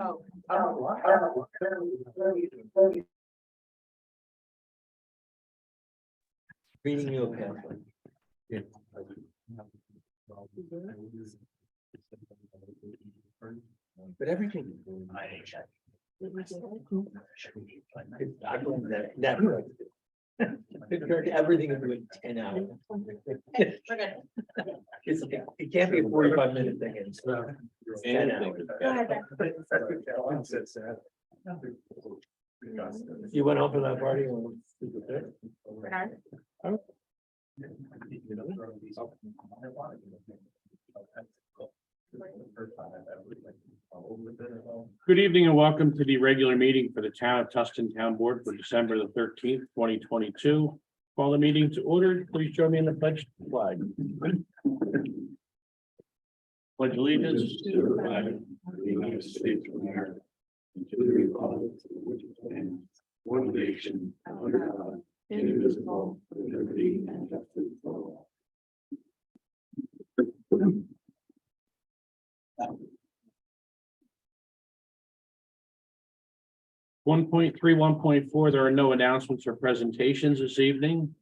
Oh, Reading you a pamphlet. But everything. I blame that. Never. It turned everything into a 10-hour. we're good. It can't be a 45-minute thing. It's 10 hours. Go ahead, Ben. You went home for that party? Bernard? Good evening and welcome to the regular meeting for the Town of Tustin Town Board for December the 13th, 2022. Call the meeting to order. Please join me in the pledge flag. Pledge allegiance to the flag of the United States of America and to the republic for which it stands, one nation, under God, indivisible, with liberty and justice for all. 1.3, 1.4, there are no announcements or presentations this evening.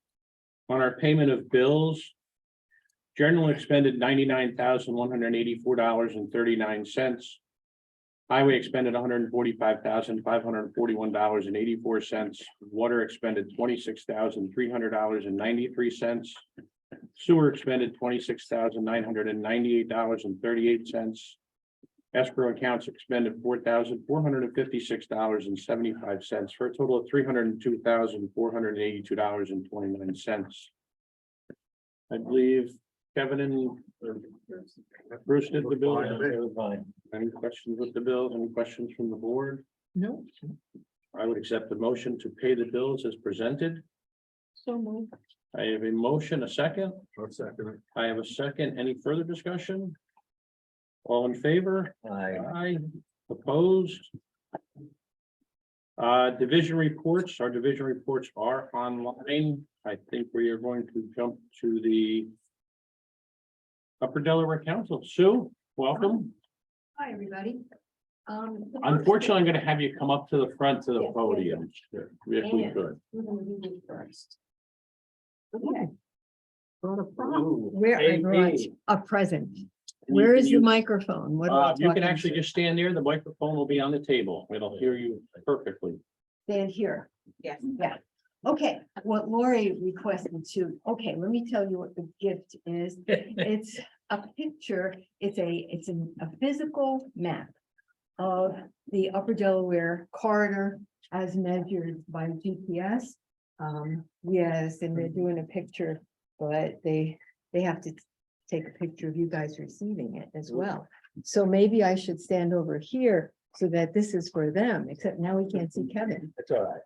On our payment of bills, general expended $99,184.39. Highway expended $145,541.84. Water expended $26,300.93. Sewer expended $26,998.38. Escrow accounts expended $4,456.75 for a total of $302,482.29. I believe Kevin and Bruce did the bill. Fine. Any questions with the bills? Any questions from the board? No. I would accept the motion to pay the bills as presented. So moved. I have a motion, a second. I'll second it. I have a second. Any further discussion? All in favor? Aye. Aye. Opposed? Division reports. Our division reports are online. I think we are going to jump to the Upper Delaware Council. Sue, welcome. Hi, everybody. Unfortunately, I'm going to have you come up to the front to the Yes, podium. If we could. We're gonna do this first. Okay. Ooh. Where I Hey, brought hey. a present. And Where is the you- microphone? What am I You can talking actually to? just stand there. The microphone will be on the table. It'll hear you perfectly. Stand here. Yes. Yeah. Okay, what Lori requested to, okay, let me tell you what the gift is. It's a picture, it's a physical map of the Upper Delaware corridor as measured by GPS. Yes, and they're doing a picture, but they have to take a picture of you guys receiving it as well. So maybe I should stand over here so that this is for them, except now we can't see Kevin. That's all right.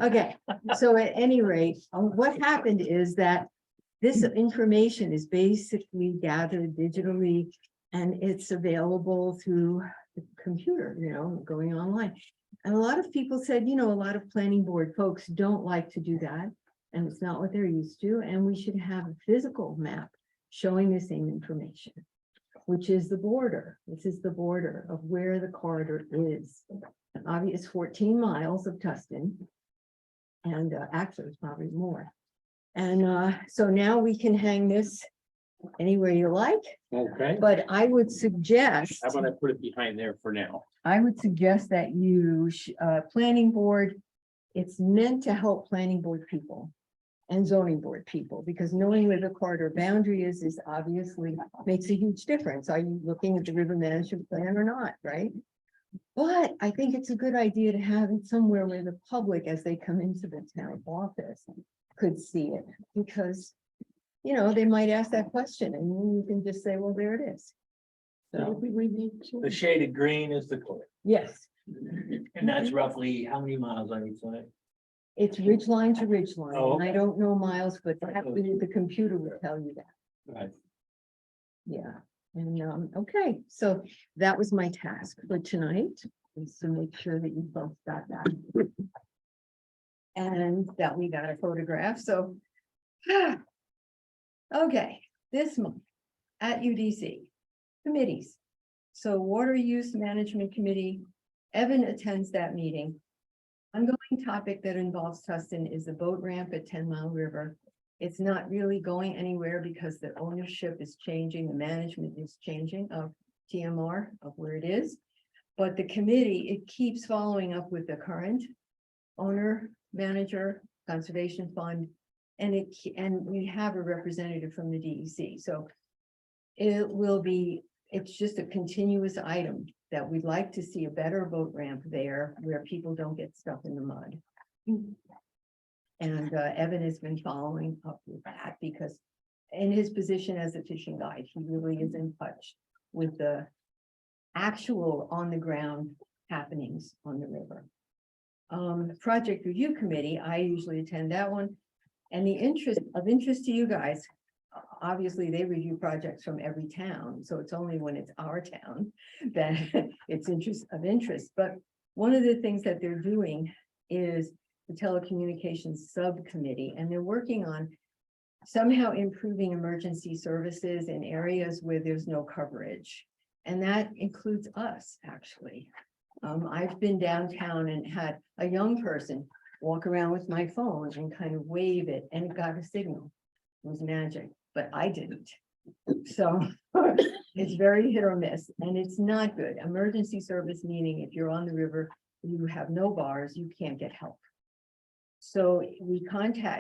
Okay, so at any rate, what happened is that this information is basically gathered digitally and it's available through the computer, going online. And a lot of people said, a lot of planning board folks don't like to do that. And it's not what they're used to. And we should have a physical map showing the same information, which is the border. This is the border of where the corridor is. Obviously, it's 14 miles of Tustin. And actually, it's probably more. And so now we can hang this anywhere you like, Okay. but I would suggest, How about I put it behind there for now? that you, planning board, it's meant to help planning board people and zoning board people, because knowing where the corridor boundary is obviously makes a huge difference. Are you looking at the river management plan or not, right? But I think it's a good idea to have it somewhere where the public, as they come into the town office, could see it, because, they might ask that question and you can just say, well, there it is. So we need to. The shaded green is the corridor. Yes, And that's roughly how many miles on each side? it's ridge line to ridge line. Oh, And I don't know miles, but the computer will tell you that. Right. Yeah, and okay, so that was my task for tonight, is to make sure that you both got that. And that we got a photograph, so. Okay, this month at UDC, committees. So Water Use Management Committee, Evan attends that meeting. Ongoing topic that involves Tustin is the boat ramp at 10 Mile River. It's not really going anywhere because the ownership is changing, the management is changing of TMR, of where it is. But the committee, it keeps following up with the current owner, manager, conservation fund. And we have a representative from the DEC, so it will be, it's just a continuous item that we'd like to see a better boat ramp there where people don't get stuck in the mud. And Evan has been following up with that because in his position as a fishing guide, he really is in touch with the actual on the ground happenings on the river. Project Review Committee, I usually attend that one. And the interest to you guys, obviously they review projects from every town, so it's only when it's our town that it's of interest. But one of the things that they're doing is the telecommunications subcommittee, and they're working on somehow improving emergency services in areas where there's no coverage. And that includes us, actually. I've been downtown and had a young person walk around with my phone and kind of wave it, and it got a signal. It was magic, but I didn't. So it's very hit or miss, and it's not good. Emergency service meaning if you're on the river, you have no bars, you can't get help. So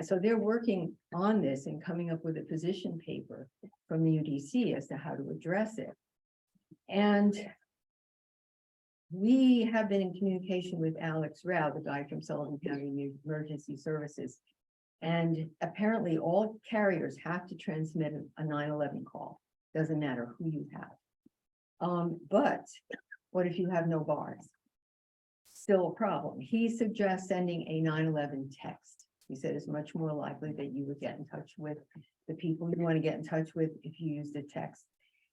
so they're working on this and coming up with a position paper from the UDC as to how to address it. And we have been in communication with Alex Rao, the guy from Sullivan County Emergency Services. And apparently all carriers have to transmit a 911 call. Doesn't matter who you have. But what if you have no bars? Still a problem. He suggests sending a 911 text. He said it's much more likely that you would get in touch with the people you want to get in touch with if you use the text.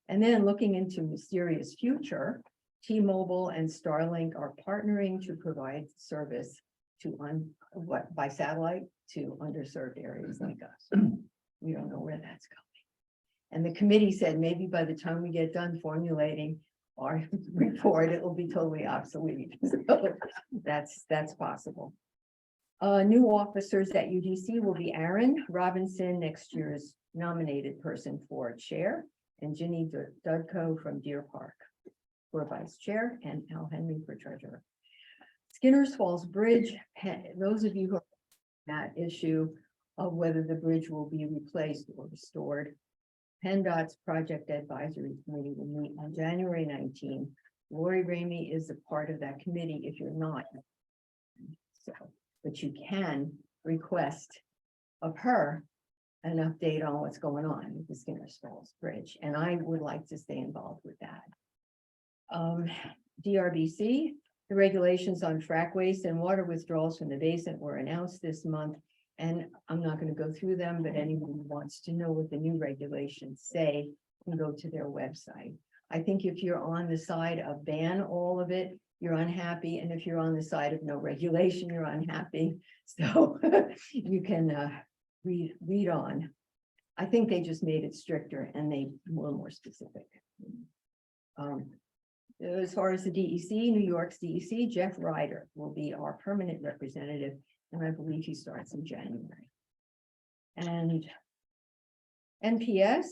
And then looking into mysterious future, T-Mobile and Starlink are partnering to provide service to by satellite to underserved areas like us. We don't know where that's going. And the committee said maybe by the time we get done formulating our report, it will be totally obsolete. So that's possible. New officers at UDC will be Aaron Robinson, next year's nominated person for chair, and Ginny Dudko from Deer Park for vice chair, and Al Henry for treasurer. Skinner's Falls Bridge, those of you who are that issue of whether the bridge will be replaced or restored, PennDOT's Project Advisory Committee will meet on January 19. Lori Ramey is a part of that committee if you're not. So, but you can request of her an update on what's going on with the Skinner's Falls Bridge, and I would like to stay involved with that. DRBC, the regulations on frac waste and water withdrawals from the basin were announced this month. And I'm not going to go through them, but anyone who wants to know what the new regulations say can go to their website. I think if you're on the side of ban all of it, you're unhappy. And if you're on the side of no regulation, you're unhappy. So you can read on. I think they just made it stricter and they were more specific. As far as the DEC, New York's DEC, Jeff Ryder will be our permanent representative. And I believe he starts in January. And NPS,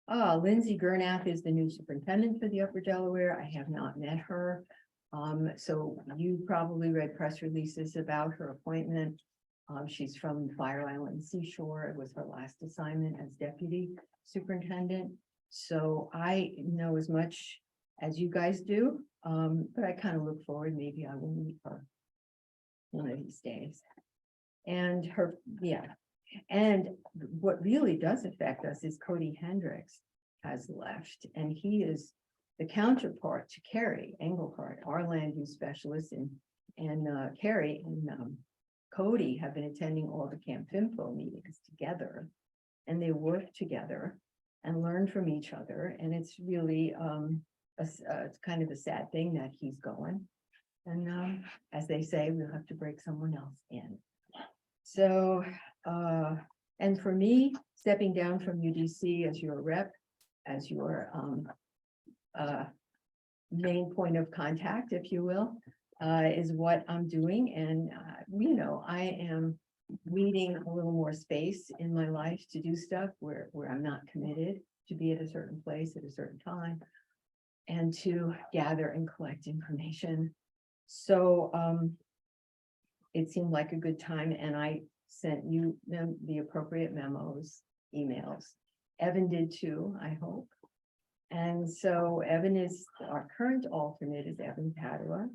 Lindsay Gurnath is the new superintendent for the Upper Delaware. I have not met her. So you probably read press releases about her appointment. She's from Fire Island Seashore. It was her last assignment as deputy superintendent. So I know as much as you guys do, but I kind of look forward, maybe I will meet her one of these days. And and what really does affect us is Cody Hendricks has left, and he is the counterpart to Carrie Engelhardt, our land use specialist, and Carrie and Cody have been attending all the Camp Fimfo meetings together, and they work together and learn from each other. And it's really it's kind of a sad thing that he's going. And as they say, we'll have to break someone else in. So, and for me, stepping down from UDC as your rep, as your main point of contact, if you will, is what I'm doing. And, I am needing a little more space in my life to do stuff where I'm not committed to be at a certain place at a certain time and to gather and collect information. So, it seemed like a good time, and I sent you them the appropriate memos, emails. Evan did too, I hope. And so Evan is, our current alternate is Evan Padua.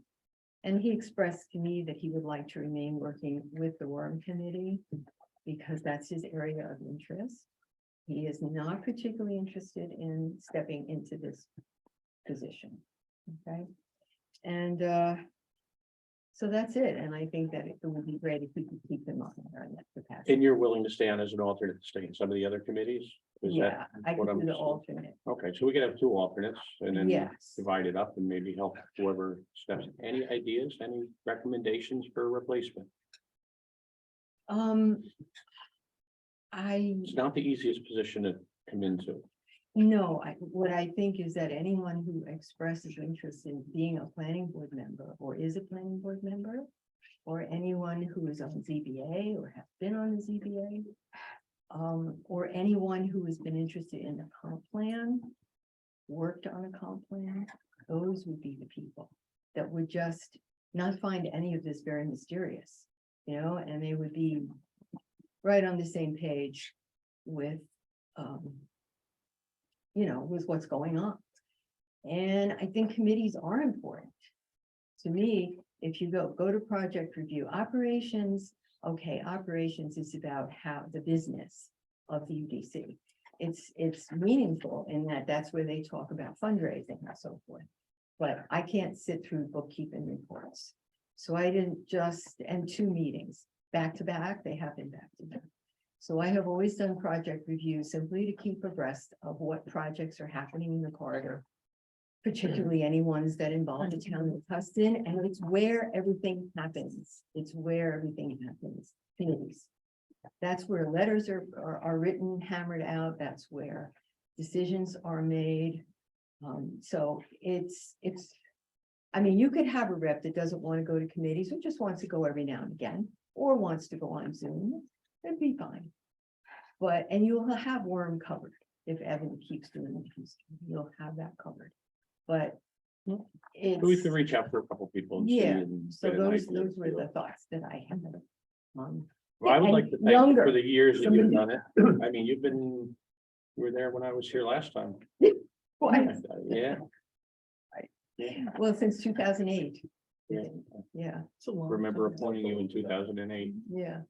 And he expressed to me that he would like to remain working with the Worm Committee because that's his area of interest. He is not particularly interested in stepping into this position. Okay. And so that's it. And I think that it would be great if we could keep him on there in that capacity. And you're willing to stay on as an alternate, to stay in some of the other committees? Is Yeah, that I what could I'm do the saying? alternate. Okay, so we could have two alternates and then Yes. divide it up and maybe help whoever steps. Any ideas, any recommendations for replacement? It's not the easiest position to come into. No, what I think is that anyone who expresses interest in being a planning board member or is a planning board member, or anyone who is on ZBA or has been on the ZBA, or anyone who has been interested in the comp plan, worked on a comp plan, those would be the people that would just not find any of this very mysterious, and they would be right on the same page with, with what's going on. And I think committees are important. To me, if you go to project review operations, okay, operations is about how the business of the UDC. It's meaningful in that that's where they talk about fundraising and so forth. But I can't sit through bookkeeping reports. So I didn't and 2 meetings back to back, they happen back to back. So I have always done project review simply to keep abreast of what projects are happening in the corridor, particularly any ones that involve the town of Tustin, and it's where everything happens. It's where everything happens, committees. That's where letters are written, hammered out. That's where decisions are made. So you could have a rep that doesn't want to go to committees, or just wants to go every now and again, or wants to go on Zoom. It'd be fine. And you'll have Worm covered. If Evan keeps doing what he's doing, you'll have that covered. But We it's, can reach out for a couple people. And see yeah, and so get an those idea. were the thoughts that I had. Well, I would and like to thank you younger, for the years that you've somebody- done it. I mean, you were there when I was here last time. Twice. Yeah. Well, since 2008. Yeah. Yeah. Remember appointing you in 2008. Yeah.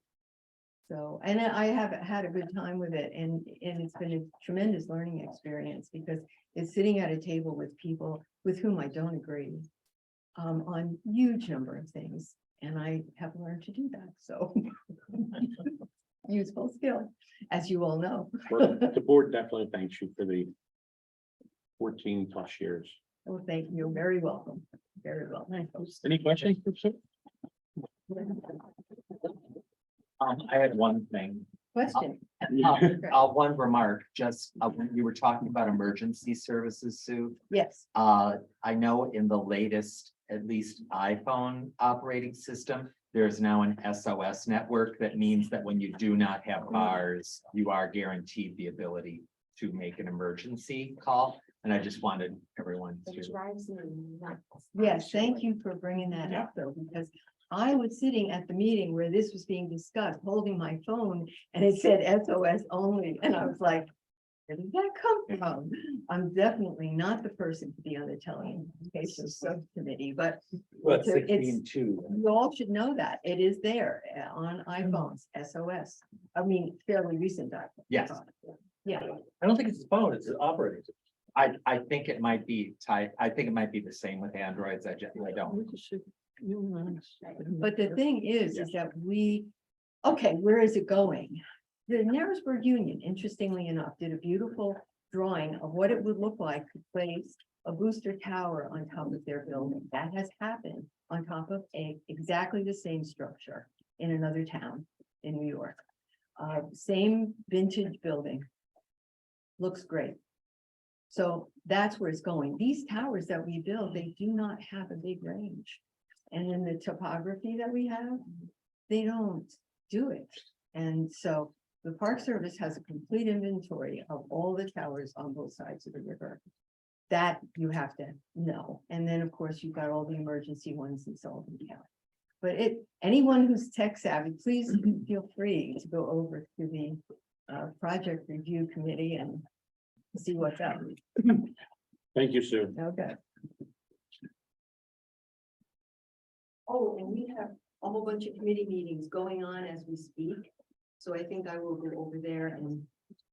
So, and I have had a good time with it, and it's been a tremendous learning experience because it's sitting at a table with people with whom I don't agree on huge number of things, and I have learned to do that, so useful skill, as you all know. Well, the board definitely thanks you for the 14 plus years. Well, thank you, you're very welcome, very welcome. Any questions? I had one thing. Question? One remark, just when you were talking about emergency services, Sue. Yes, I know in the latest, at least iPhone operating system, there's now an SOS network. That means that when you do not have bars, you are guaranteed the ability to make an emergency call. And I just wanted everyone to. yes, thank you for bringing that up, though, because I was sitting at the meeting where this was being discussed, holding my phone, and it said SOS only, and I was like, where did that come from? I'm definitely not the person to be on the telecommunications subcommittee, but What, it's- 16.2? you all should know that it is there on iPhones, SOS. I mean, fairly recent. Yes. Yeah, I don't think it's a phone, it's an operating. I think it might be tied, I think it might be the same with Androids, I don't. but the thing is that okay, where is it going? The Narrowsburg Union, interestingly enough, did a beautiful drawing of what it would look like to place a booster tower on top of their building. That has happened on top of exactly the same structure in another town in New York. Same vintage building. Looks great. So that's where it's going. These towers that we build, they do not have a big range. And in the topography that we have, they don't do it. And so the Park Service has a complete inventory of all the towers on both sides of the river. That you have to know. And then, of course, you've got all the emergency ones in Sullivan County. But anyone who's tech savvy, please feel free to go over to the project review committee and see what's up. Thank you, Sue. Okay. Oh, and we have a whole bunch of committee meetings going on as we speak. So I think I will go over there and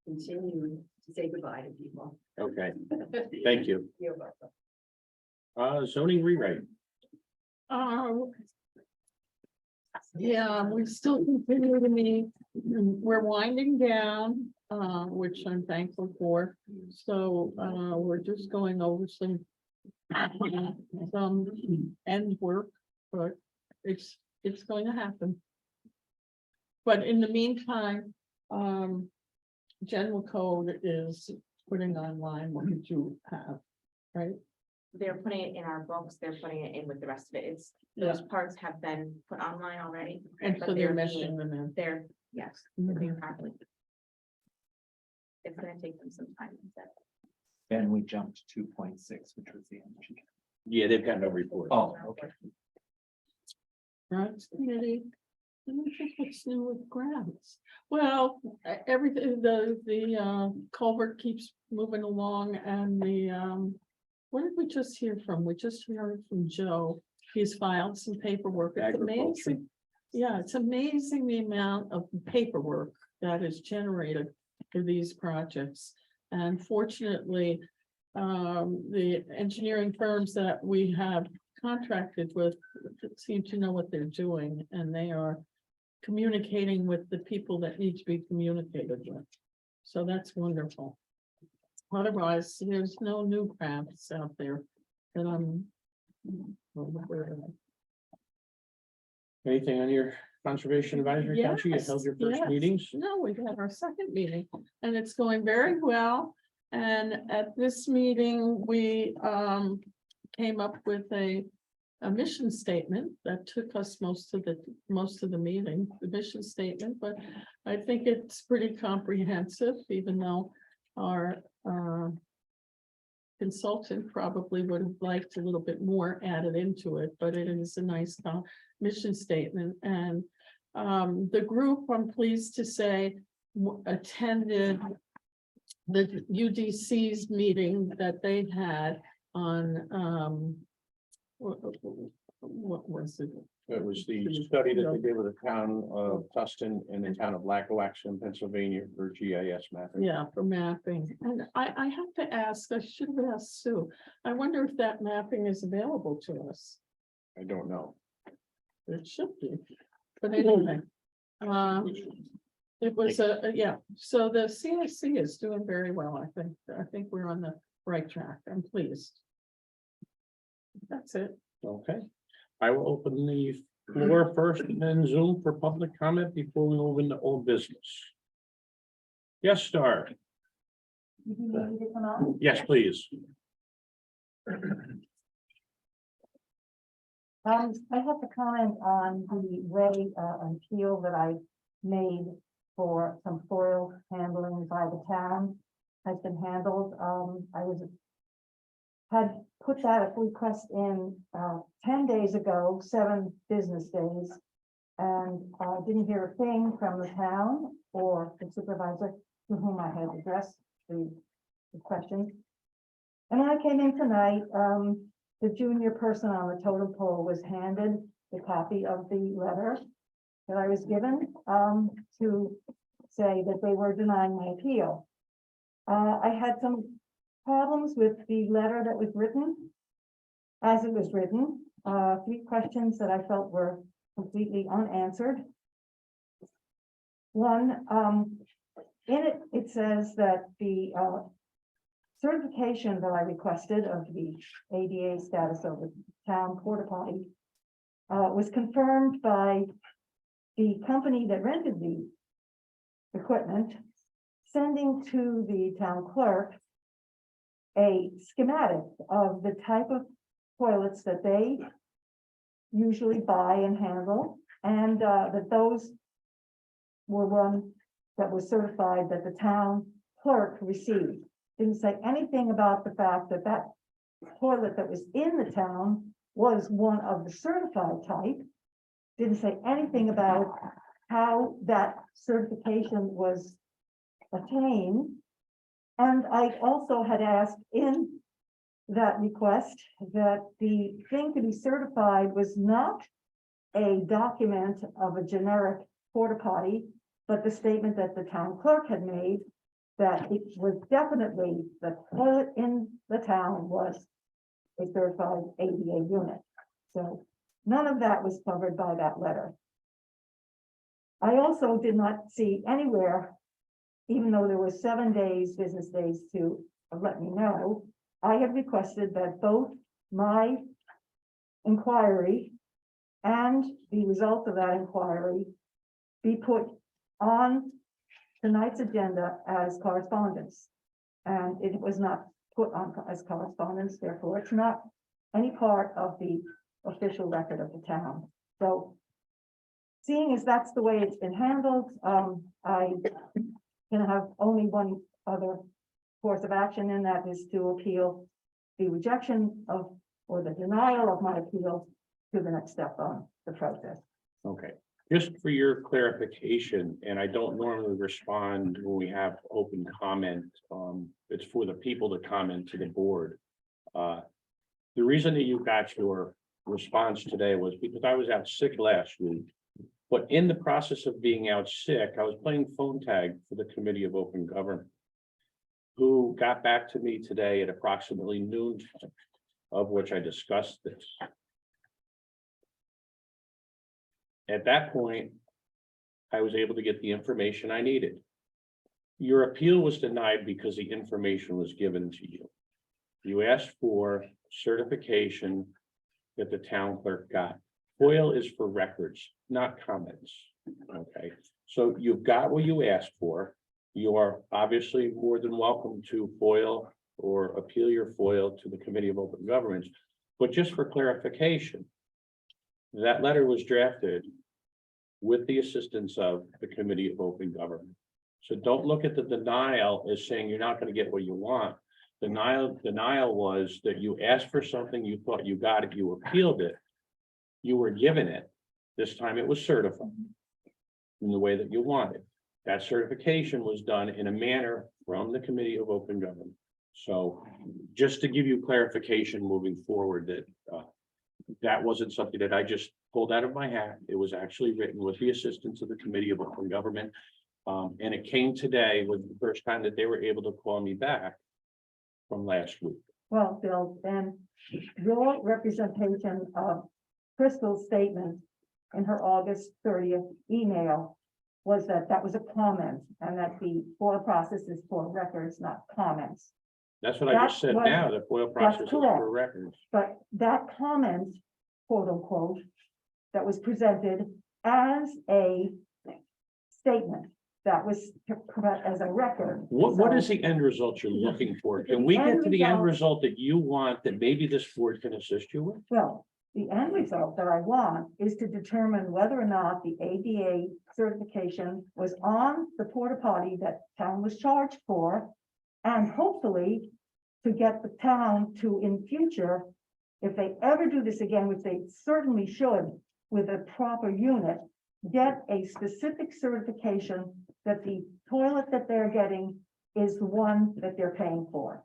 continue to say goodbye to people. Okay, thank you. You're welcome. Zoning rewrite. Yeah, we still continue to meet. We're winding down, which I'm thankful for. So, we're just going over some end work, but it's going to happen. But in the meantime, general code is putting online what you have, right? They're putting it in our books, they're putting it in with the rest of it, those parts have been put online already. And but so they're being- meshing them in. They're, yes, they're being properly. It's gonna take them some time. Then we jumped to 2.6, which was the energy. Yeah, they've got no report. Oh, okay. Grants committee. I don't think what's new with grants. Well, everything, the culvert keeps moving along and what did we just hear from? We just heard from Joe. He's filed some paperwork. It's Agriculture. amazing. Yeah, it's amazing the amount of paperwork that is generated for these projects. And fortunately, the engineering firms that we have contracted with seem to know what they're doing, and they are communicating with the people that need to be communicated with. So that's wonderful. Otherwise, there's no new crafts out there that I'm aware of. Anything on your conservation advisory council? You held your first Yes. meetings? No, we had our second meeting and it's going very well. And at this meeting, we came up with a mission statement that took us most of the meeting, the mission statement, but I think it's pretty comprehensive, even though our consultant probably would have liked a little bit more added into it, but it is a nice mission statement. And the group, I'm pleased to say, attended the UDC's meeting that they had on what was it? It was the study that they did with the town of Tustin and the town of Lackawaxen, Pennsylvania for GIS mapping. Yeah, for mapping. And I have to ask, I should have asked Sue. I wonder if that mapping is available to us. I don't know. It should be. But anyway. It was yeah, so the CIC is doing very well, I think. I think we're on the right track. I'm pleased. That's it. Okay, I will open the floor first and then Zoom for public comment before we move into old business. Yes, Star. Yes, please. I have to comment on the way appeal that I made for some soil handling by the town has been handled. Had put that request in 10 days ago, 7 business days, and didn't hear a thing from the town or the supervisor to whom I had addressed the question. And when I came in tonight, the junior person on the totem pole was handed the copy of the letter that I was given to say that they were denying my appeal. I had some problems with the letter that was written. As it was written, 3 questions that I felt were completely unanswered. One, in it says that the certification that I requested of the ADA status of the town porta potty was confirmed by the company that rented the equipment, sending to the town clerk a schematic of the type of toilets that they usually buy and handle, and that those were one that was certified that the town clerk received. Didn't say anything about the fact that that toilet that was in the town was one of the certified type. Didn't say anything about how that certification was attained. And I also had asked in that request that the thing to be certified was not a document of a generic porta potty, but the statement that the town clerk had made that it was definitely the toilet in the town was a certified ADA unit. So none of that was covered by that letter. I also did not see anywhere, even though there were 7 days, business days to let me know, I had requested that both my inquiry and the result of that inquiry be put on tonight's agenda as correspondence. And it was not put on as correspondence, therefore it's not any part of the official record of the town. So seeing as that's the way it's been handled, I can have only one other course of action, and that is to appeal the rejection of, or the denial of my appeal to the next step on the process. Okay, just for your clarification, and I don't normally respond when we have open comment. It's for the people to comment to the board. The reason that you got your response today was because I was out sick last week. But in the process of being out sick, I was playing phone tag for the Committee of Open Government, who got back to me today at approximately noon, of which I discussed this. At that point, I was able to get the information I needed. Your appeal was denied because the information was given to you. You asked for certification that the town clerk got. FOIL is for records, not comments. Okay, so you've got what you asked for. You are obviously more than welcome to FOIL or appeal your FOIL to the Committee of Open Governments. But just for clarification, that letter was drafted with the assistance of the Committee of Open Government. So don't look at the denial as saying you're not going to get what you want. Denial was that you asked for something, you thought you got it, you appealed it, you were given it. This time it was certified in the way that you wanted. That certification was done in a manner from the Committee of Open Government. So just to give you clarification moving forward, that that wasn't something that I just pulled out of my hat. It was actually written with the assistance of the Committee of Open Government. And it came today was the first time that they were able to call me back from last week. Well, Bill, then your representation of Crystal's statement in her August 30th email was that that was a comment and that the FOIL process is for records, not comments. That's what I just said now, the FOIL process is correct. for records. But that comment, quote unquote, that was presented as a statement that was as a record. What is So- the end result you're looking for? Can we get to the end result that you want that maybe this board can assist you with? Well, the end result that I want is to determine whether or not the ADA certification was on the porta potty that town was charged for. And hopefully to get the town to in future, if they ever do this again, which they certainly should with a proper unit, get a specific certification that the toilet that they're getting is the one that they're paying for.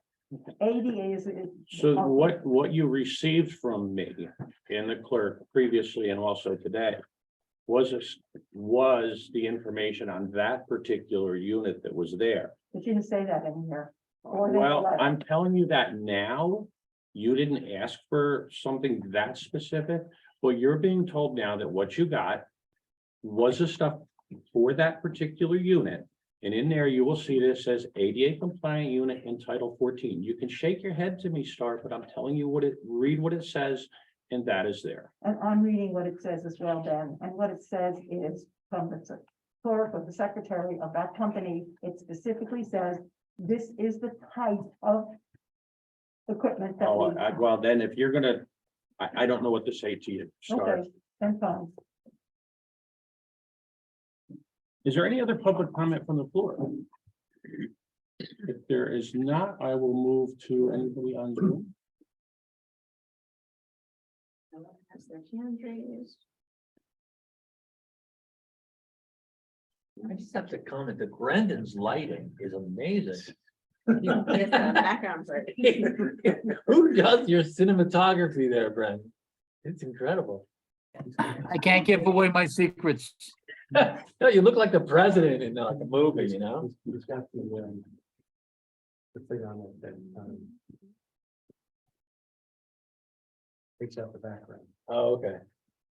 ADA is. So what you received from me and the clerk previously and also today was the information on that particular unit that was there. But you didn't say that in here. Or they Well, let- I'm telling you that now. You didn't ask for something that specific, but you're being told now that what you got was the stuff for that particular unit. And in there, you will see that it says ADA compliant unit in Title 14. You can shake your head to me, Star, but I'm telling you read what it says, and that is there. And I'm reading what it says as well, Ben, and what it says is from the clerk or the secretary of that company, it specifically says, this is the type of equipment. that Oh, we- well, then if you're gonna, I don't know what to say to you. Start. Okay, then fine. Is there any other public comment from the floor? If there is not, I will move to anybody on Zoom. No one has their hand raised. I just have to comment that Brendan's lighting is amazing. Yes, background, sorry. Who does your cinematography there, Brendan? It's incredible. I can't give away my secrets. No, you look like the president in like a movie, you know? He's got the thing on it that, takes out the background. Oh, okay.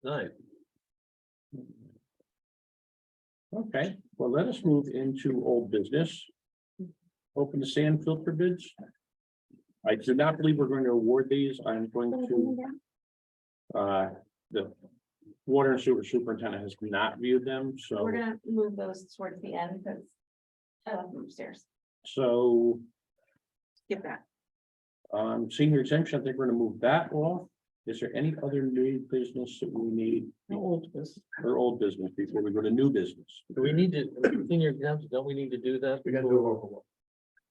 Nice. Okay, well, let us move into old business. Open the sand filter bids. I do not believe we're going to award these. I'm going to. The water and sewer superintendent has not viewed them, so, We're gonna move those towards the end, because I left them upstairs. so, Skip that. senior exemption, I think we're gonna move that off. Is there any other new business that we need, No old business. or old business before we go to new business? Do we need to, senior exemption, don't we need to do that?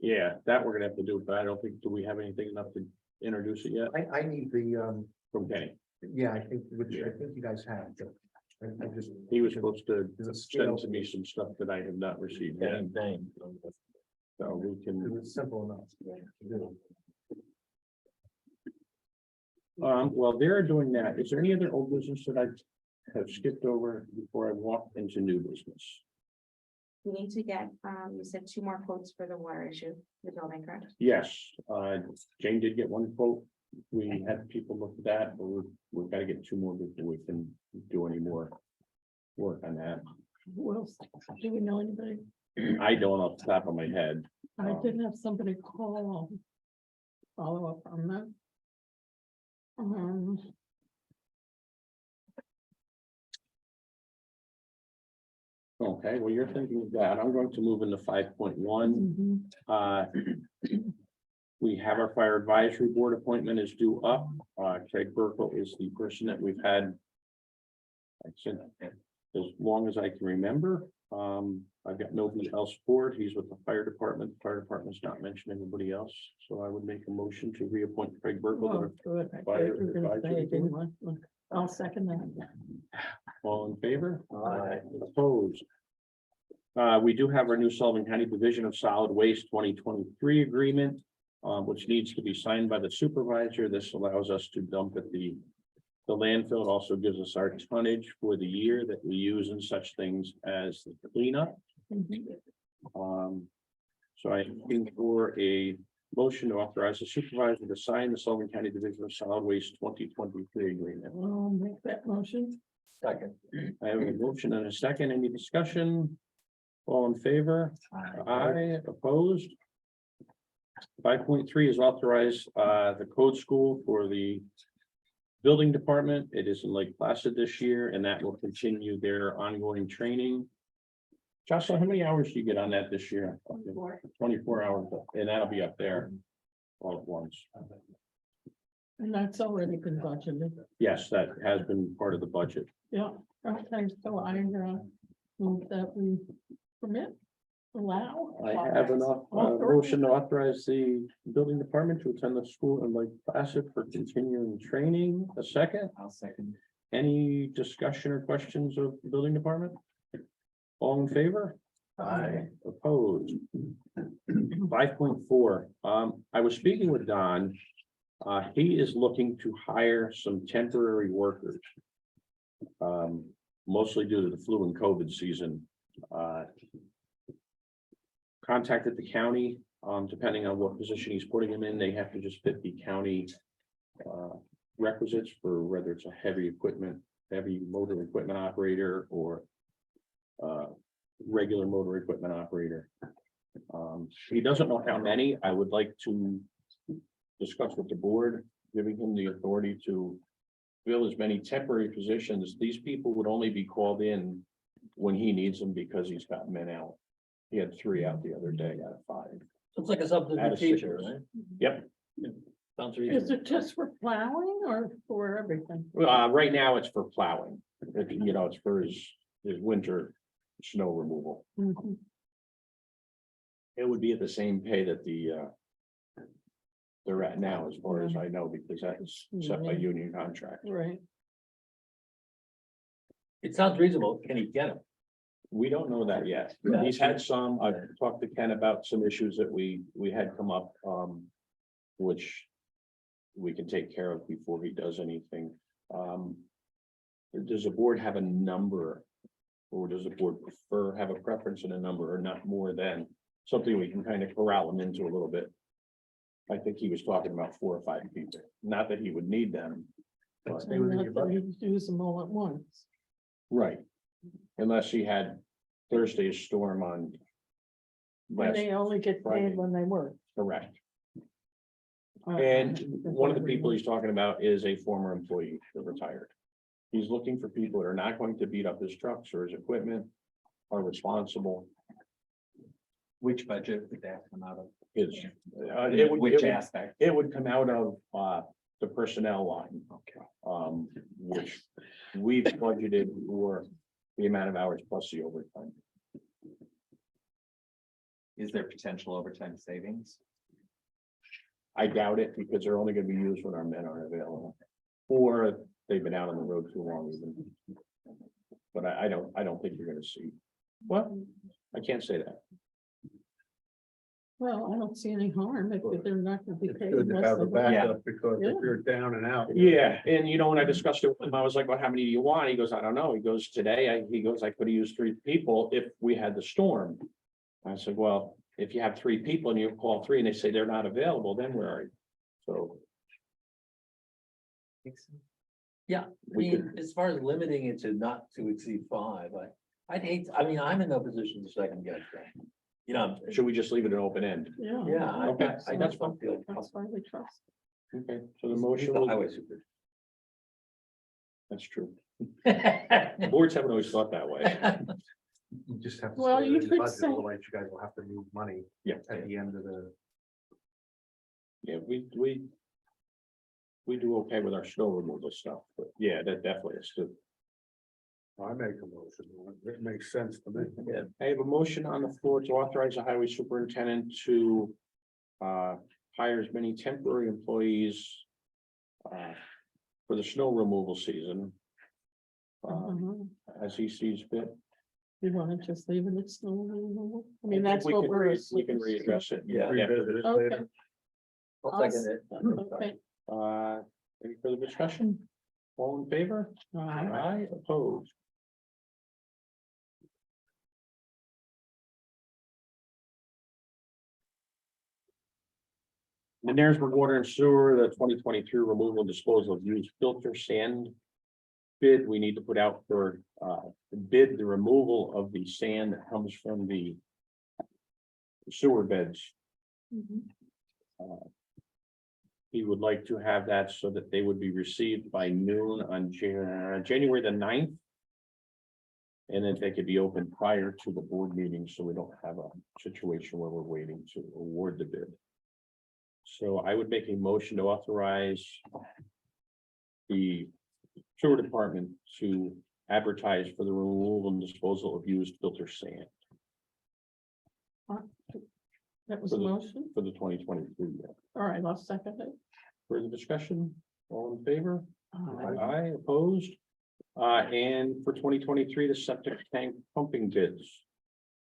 Yeah, that we're gonna have to do, but I don't think, do we have anything enough to introduce it yet I need the, from Kenny? yeah, I think, which I think you guys have. I just. He was supposed to There's a send scale. to me some stuff that I have not received yet, Dang, dang. so we It can. was simple enough. to do. While they're doing that, is there any other old business that I have skipped over before I walk into new business? We need to get, you said 2 more quotes for the water issue, the building, correct? Yes, Jane did get one quote. We had people look at that, but we've got to get 2 more before we can do any more work on that. Who else? Do we know anybody? I don't off the top of my head. I did have somebody call. Follow up on that. Okay, well, you're thinking of that. I'm going to move into 5.1. We have our fire advisory board appointment is due up. Craig Burkle is the person that we've had. I said, as long as I can remember, I've got nobody else for it. He's with the fire department. The fire department's not mentioning anybody else. So I would make a motion to reappoint Craig Burkle. Oh, good. I thought you were gonna say it didn't want- I'll second that. All in favor? Aye. Opposed? We do have our new Sullivan County Division of Solid Waste 2023 agreement, which needs to be signed by the supervisor. This allows us to dump at the landfill. It also gives us our tonnage for the year that we use in such things as the cleanup. So I'm looking for a motion to authorize the supervisor to sign the Sullivan County Division of Solid Waste 2023 agreement. I'll make that motion. Second. I have a motion and a second. Any discussion? All in favor? Aye, opposed? 5.3 is authorize the code school for the building department. It is in Lake Placid this year, and that will continue their ongoing training. Jocelyn, how many hours do you get on that this year? 24 hours, and that'll be up there all at once. And that's already been budgeted. Yes, that has been part of the budget. Yeah, okay, so I move that we permit, allow. I have enough motion to authorize the building department to attend the school in Lake Placid for continuing training. A second, I'll second. any discussion or questions of the building department? All in favor? Aye. Opposed? 5.4, I was speaking with Don. He is looking to hire some temporary workers. Mostly due to the flu and COVID season. Contacted the county, depending on what position he's putting him in, they have to just fit the county requisites for whether it's a heavy motor equipment operator or regular motor equipment operator. He doesn't know how many. I would like to discuss with the board, giving him the authority to fill as many temporary positions. These people would only be called in when he needs them because he's got men out. He had 3 out the other day out of 5. It's like a substitute Out of teacher, 6. right? Yep. Sounds Is reasonable. it just for plowing or for everything? Right now it's for plowing, you know, it's for his winter snow removal. Mhm. It would be at the same pay that they're at now, as far as I know, because that's set by union contract. Right, It sounds reasonable. Can he get them? We don't know that yet. Yeah. He's had some, I've talked to Ken about some issues that we had come up, which we can take care of before he does anything. Does the board have a number? Or does the board prefer, have a preference in a number or not more than something we can kind of corral him into a little bit? I think he was talking about 4 or 5 people, not that he would need them. but- Stay within your and not that budget. you use them all at once. Right. Unless he had Thursday's storm on. And Last, they only get Friday. paid when they work. correct. Uh, And that's one of the what we people want. he's talking about is a former employee that retired. He's looking for people that are not going to beat up his trucks or his equipment, are responsible. Which budget would that come out of? His, Which aspect? it would come out of, the personnel line. Okay. Which we've budgeted for the amount of hours plus the overtime. Is there potential overtime savings? I doubt it, because they're only gonna be used when our men aren't available. Or they've been out on the road too long even. But I don't think you're gonna see. Well, I can't say that. Well, I don't see any harm if they're not gonna be It's paid. good to unless have a they work. backup, because if Yeah. you're down and out. Yeah, and you know, when I discussed it with him, I was like, well, how many do you want? He goes, I don't know. He goes, today, he goes, I could have used 3 people if we had the storm. I said, well, if you have 3 people and you call 3 and they say they're not available, then where are you? So Yeah, I we mean, could, as far as limiting it to not to exceed 5, I'd hate, I mean, I'm in no position to second guess that. You know, should we just leave it an open end? Yeah. yeah, Okay, that's what I feel. That's why we trust. Okay, so the He's motion the was, highway super. that's true. Boards haven't always thought that way. You just have to. Well, stay you within the could budget, say- Otherwise, you guys will have to move money Yeah, at the end of the. yeah, we do okay with our snow removal stuff, but yeah, that definitely is good. I make a motion. It makes sense to me. Yeah. I have a motion on the floor to authorize the highway superintendent to hire as many temporary employees for the snow removal season Mhm. as he sees fit. You wanna just leave it at snow removal? I I mean, think that's we what can we're. we can readdress it. Yeah. Revisit it Okay. later. I'll second it. Okay. Any further discussion? All in favor? Aye, opposed. The Naresburg Water and Sewer, the 2023 removal and disposal of used filter sand bid, we need to put out for bid the removal of the sand that comes from the sewer beds. Mhm. He would like to have that so that they would be received by noon on January the 9th. And that they could be open prior to the board meeting, so we don't have a situation where we're waiting to award the bid. So I would make a motion to authorize the sewer department to advertise for the removal and disposal of used filter sand That was a motion. for the 2023 year. All right, I'll second it. Further discussion? All in favor? Aye. Aye, opposed. And for 2023, the septic tank pumping bids.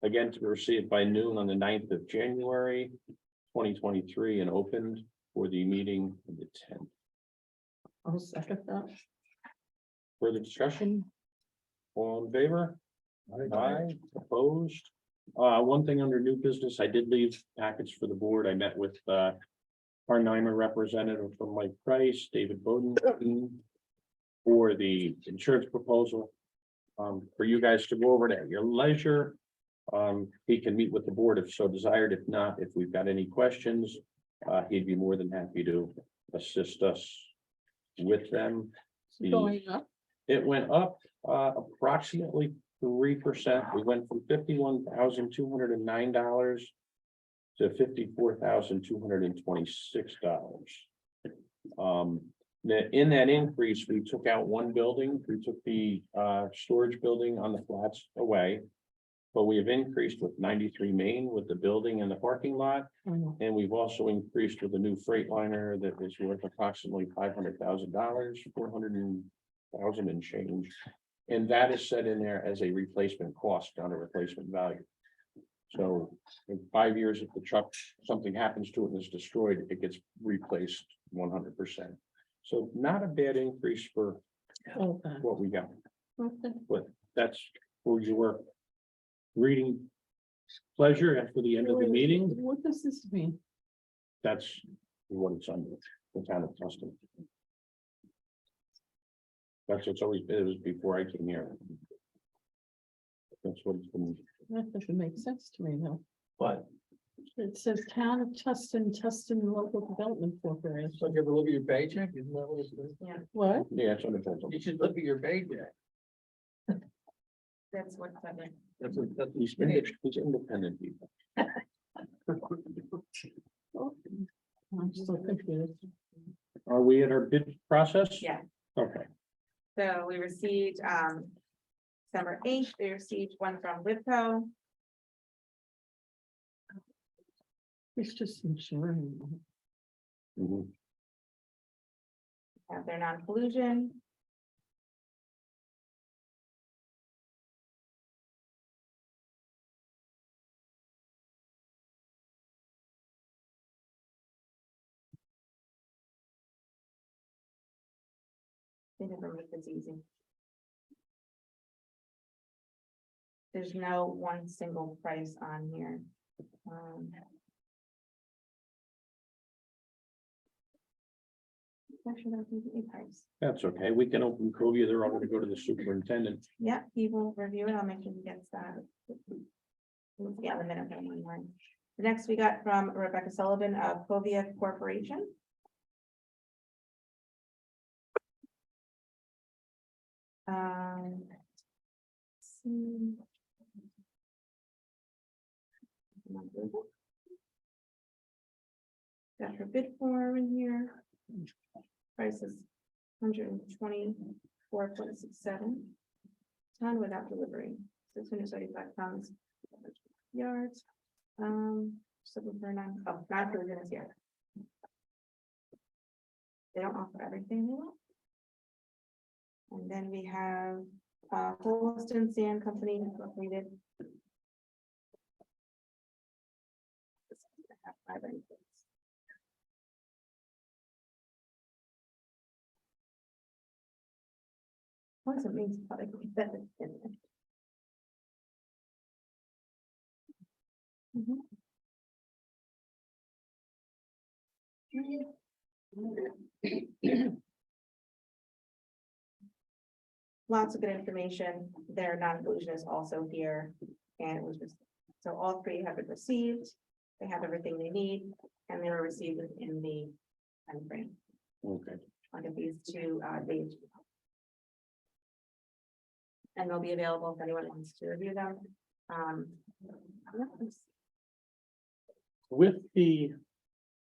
Again, to be received by noon on the 9th of January, 2023, and opened for the meeting of the 10th. I'll second that. Further discussion? All in favor? Aye, opposed. One thing under new business, I did leave packets for the board. I met with our NYMER representative from Mike Price, David Bowden, for the insurance proposal. For you guys to go over it at your leisure. He can meet with the board if so desired. If not, if we've got any questions, he'd be more than happy to assist us with them. It's going up. It went up approximately 3%. We went from $51,209 to $54,226. In that increase, we took out one building, we took the storage building on the flats away. But we have increased with 93 Main with the building and the parking lot. Mhm. And we've also increased with a new Freightliner that is worth approximately $500,000, 400,000 and change. And that is set in there as a replacement cost, not a replacement value. So in 5 years, if the truck, something happens to it and is destroyed, it gets replaced 100%. So not a bad increase for Okay. what we got, Okay. but that's where you were. Reading pleasure after the end of the meeting, What does this mean? that's what it's under, the town of Tustin. That's what's always been, it was before I came here. That's what it's been, That doesn't make sense to me, though. But, It says Town of Tustin, Tustin Local Development Corporation. so you ever look at your paycheck, isn't that what it says? What? yeah, it's under. total. You should look at your paycheck. That's what's under. He's independent people. I'm still confused. Are we at our bid process? Yeah. Okay, So we received, December 8th, we received one from Wipco. It's just insuring. mhm. Have their non-pollution. They never make this easy. There's no one single price on here. Actually, that's a price. That's okay, we can open Covia, they're all gonna go to the superintendent. Yeah, he will review it. I'll make sure he gets that. Yeah, the minute. The next we got from Rebecca Sullivan of Covia Corporation. let's see. Got her bid form in here. Price is 124.67. Ton without delivery, 675 pounds. Yards. Something for not for this year. They don't offer everything they want. And then we have Holston Sand Company Incorporated. What does it mean? Probably that in there. Lots of good information. Their non-pollution is also here. And it was just, so all three have been received. They have everything they need and they were received in the time frame. Okay, I'll get these two dates. And they'll be available if anyone wants to review them. Yeah. with the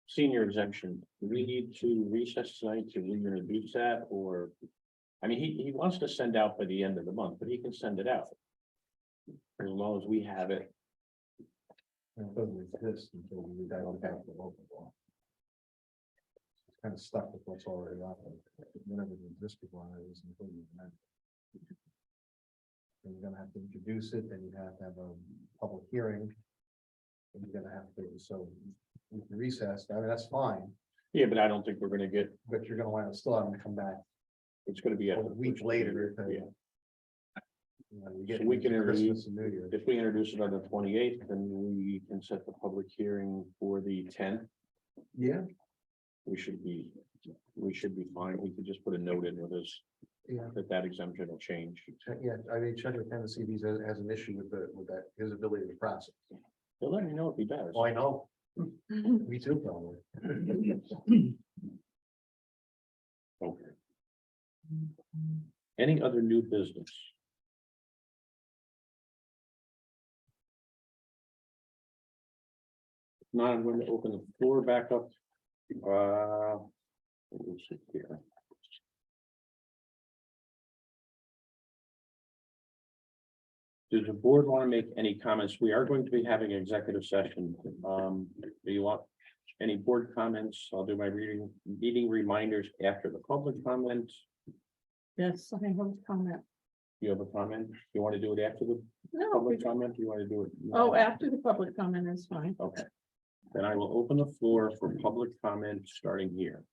senior exemption, do we need to recess tonight to reintroduce that, or? I mean, he wants to send out by the end of the month, but he can send it out. As long as we have it. It doesn't exist until we don't have the local law. It's kind of stuck with what's already out there. Whenever it existed one, it was until you amend it. And you're gonna have to introduce it, then you have to have a public hearing. And you're gonna have to, so we can recess, I mean, that's fine, Yeah, but I don't think we're gonna get, but you're gonna want to still have to come back it's gonna be. a week later. Yeah. You know, you get So we can into Christmas and New Year. If we introduce it on the 28th, then we can set the public hearing for the 10th. Yeah, We should be fine. We could just put a note in with us yeah, that exemption will change. yeah, I mean, check with Tennessee, if he has an issue with that, his ability to process. He'll let me know if he does. Oh, I know. Me too, probably. Okay. Any other new business? Now I'm going to open the floor back up. We'll see here. Does the board want to make any comments? We are going to be having an executive session. Do you want any board comments? I'll do my meeting reminders after the public comment. Yes, I have a comment. You have a comment? You want to do it after the No, public comment? You want to do it? oh, after the public comment is fine. Okay. Then I will open the floor for public comment starting here.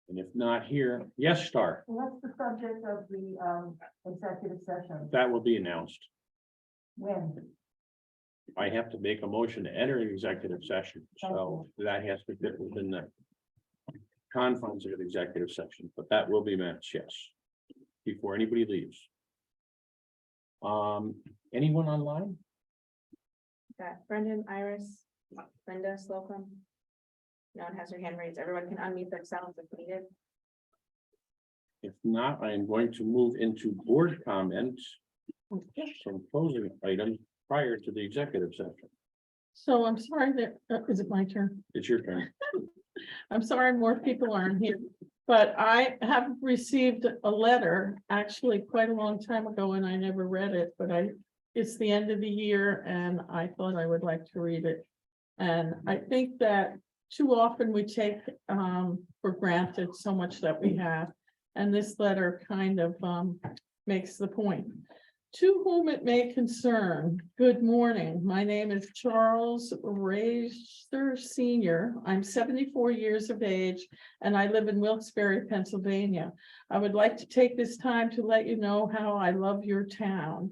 And if not here, yes, Star, What's the subject of the executive session? that will be announced. When? I have to make a motion to enter an executive session, so that has to fit within the confines of the executive session, but that will be announced, yes, before anybody leaves. Anyone online? Got Brendan, Iris, Linda, Slocum. No one has their hand raised. Everyone can unmute themselves if needed. If not, I am going to move into board comments from closing items prior to the executive session. So I'm sorry that, is it my turn? It's your turn. I'm sorry more people aren't here, but I have received a letter actually quite a long time ago and I never read it, but it's the end of the year and I thought I would like to read it. And I think that too often we take for granted so much that we have. And this letter kind of makes the point. To whom it may concern, good morning. My name is Charles Racer Senior. I'm 74 years of age and I live in Wilkes-Barre, Pennsylvania. I would like to take this time to let you know how I love your town.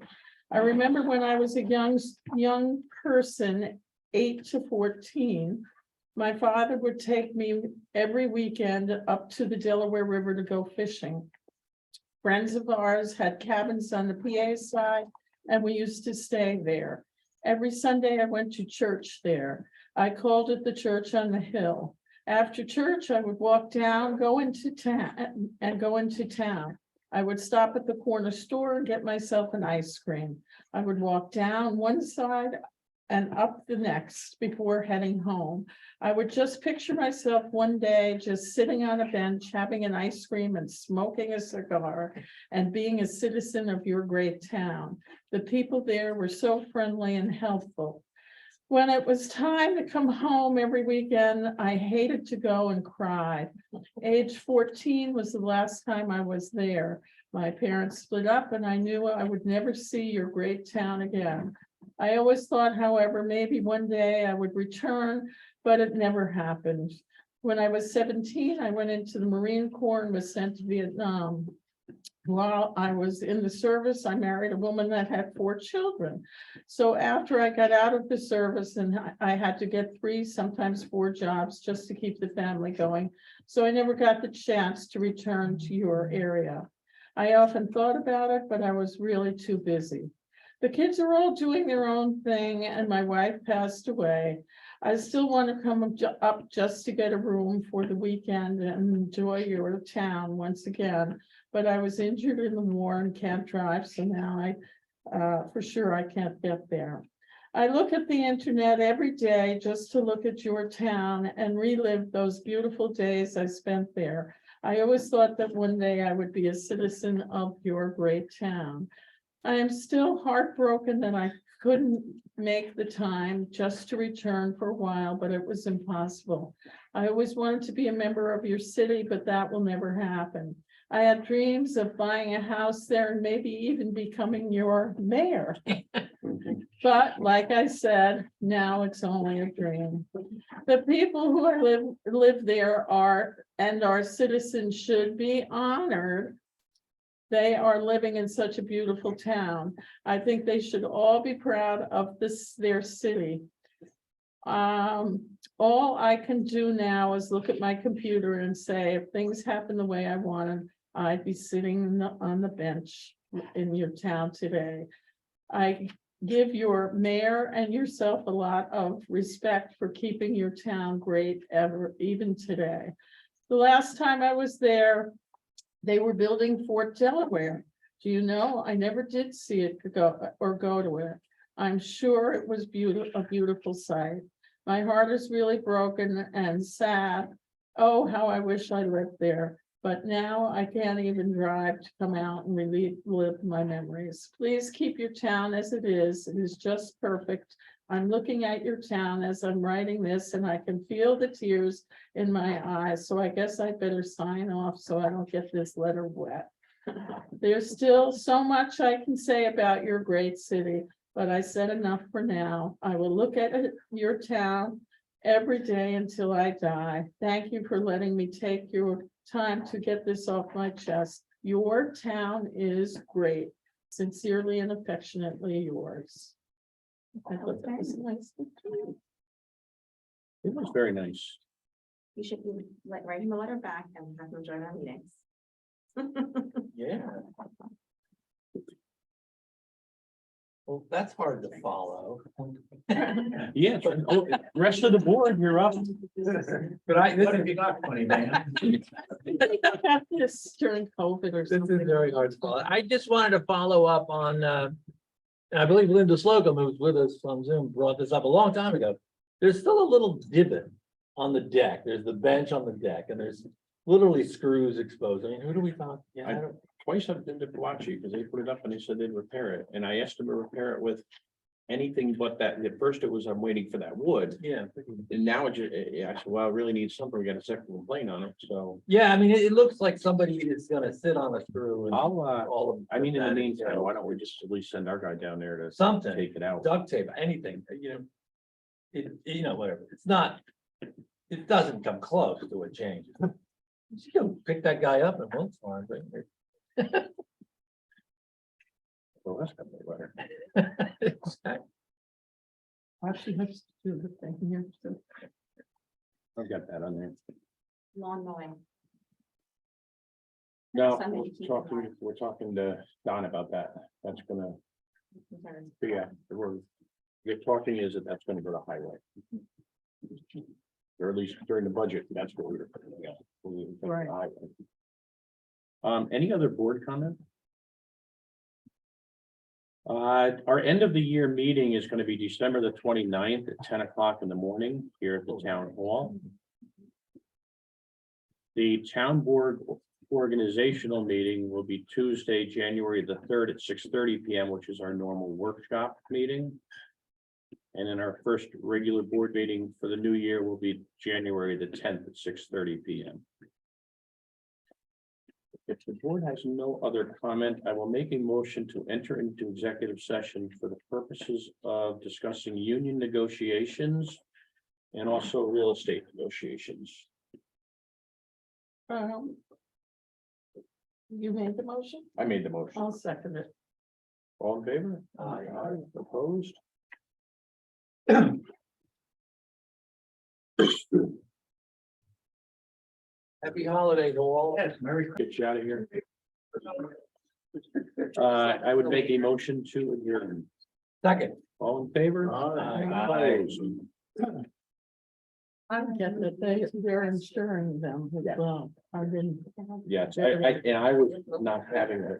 I remember when I was a young person, 8 to 14, my father would take me every weekend up to the Delaware River to go fishing. Friends of ours had cabins on the PA side, and we used to stay there. Every Sunday I went to church there. I called it the church on the hill. After church, I would walk down, go into town. I would stop at the corner store and get myself an ice cream. I would walk down one side and up the next before heading home. I would just picture myself one day just sitting on a bench, having an ice cream and smoking a cigar and being a citizen of your great town. The people there were so friendly and helpful. When it was time to come home every weekend, I hated to go and cry. Age 14 was the last time I was there. My parents split up and I knew I would never see your great town again. I always thought, however, maybe one day I would return, but it never happened. When I was 17, I went into the Marine Corps and was sent to Vietnam. While I was in the service, I married a woman that had 4 children. So after I got out of the service and I had to get 3, sometimes 4 jobs just to keep the family going. So I never got the chance to return to your area. I often thought about it, but I was really too busy. The kids are all doing their own thing and my wife passed away. I still want to come up just to get a room for the weekend and enjoy your town once again. But I was injured in the war and can't drive, so now for sure I can't get there. I look at the internet every day just to look at your town and relive those beautiful days I spent there. I always thought that one day I would be a citizen of your great town. I am still heartbroken that I couldn't make the time just to return for a while, but it was impossible. I always wanted to be a member of your city, but that will never happen. I had dreams of buying a house there and maybe even becoming your mayor. But like I said, now it's only a dream. The people who live there and our citizens should be honored. They are living in such a beautiful town. I think they should all be proud of their city. All I can do now is look at my computer and say, if things happen the way I wanted, I'd be sitting on the bench in your town today. I give your mayor and yourself a lot of respect for keeping your town great even today. The last time I was there, they were building Fort Delaware. Do you know? I never did see it go to it. I'm sure it was a beautiful sight. My heart is really broken and sad. Oh, how I wish I lived there. But now I can't even drive to come out and relive my memories. Please keep your town as it is. It is just perfect. I'm looking at your town as I'm writing this and I can feel the tears in my eyes. So I guess I better sign off so I don't get this letter wet. There's still so much I can say about your great city, but I said enough for now. I will look at your town every day until I die. Thank you for letting me take your time to get this off my chest. Your town is great. Sincerely and affectionately yours. I thought that was nice. It was very nice. You should be write him a letter back and have him join our meetings. Yeah. Well, that's hard to follow. Yeah, oh, rest of the board, you're up. But this is not funny, man. I think I got this during COVID or This is something. very hard to follow. I just wanted to follow up on, and I believe Linda Slocum, who's with us on Zoom, brought this up a long time ago. There's still a little divot on the deck. There's the bench on the deck and there's literally screws exposed. I mean, who do we talk? Yeah, I don't. Twice I've been to Kawatche because they put it up and they said they'd repair it. And I asked them to repair it with anything but that. At first it was, I'm waiting for that wood. Yeah. And now it just, I said, well, I really need something. We got a second complaint on it, so. Yeah, I mean, it looks like somebody is gonna sit on a screw and I'll, all of. I mean, in the that, meantime, why don't we just at least send our guy down there to Something, take it out? duct tape, anything, you know. You know, whatever. It's not, it doesn't come close to a change. Just go pick that guy up and look for him. Well, that's got my letter. Exactly. Actually, let's do the thing here. So, I've got that on there. Lawn mowing. No, Something to keep in mind. we're talking to Don about that. That's gonna, yeah, the talking is that that's gonna go to highway. Or at least during the budget, that's what we were. Right. Any other board comment? Our end of the year meeting is gonna be December the 29th at 10 o'clock in the morning here at the town hall. The town board organizational meeting will be Tuesday, January the 3rd at 6:30 PM, which is our normal workshop meeting. And then our first regular board meeting for the new year will be January the 10th at 6:30 PM. If the board has no other comment, I will make a motion to enter into executive session for the purposes of discussing union negotiations and also real estate negotiations. You made the motion? I made the motion. I'll second it. All in favor? Aye. Opposed? Happy holidays, all. Get you out of here. I would make a motion to adjourn. Second. All in favor? Aye. Opposed? I get that they're insuring them as well. I didn't. Yes, and I was not having it.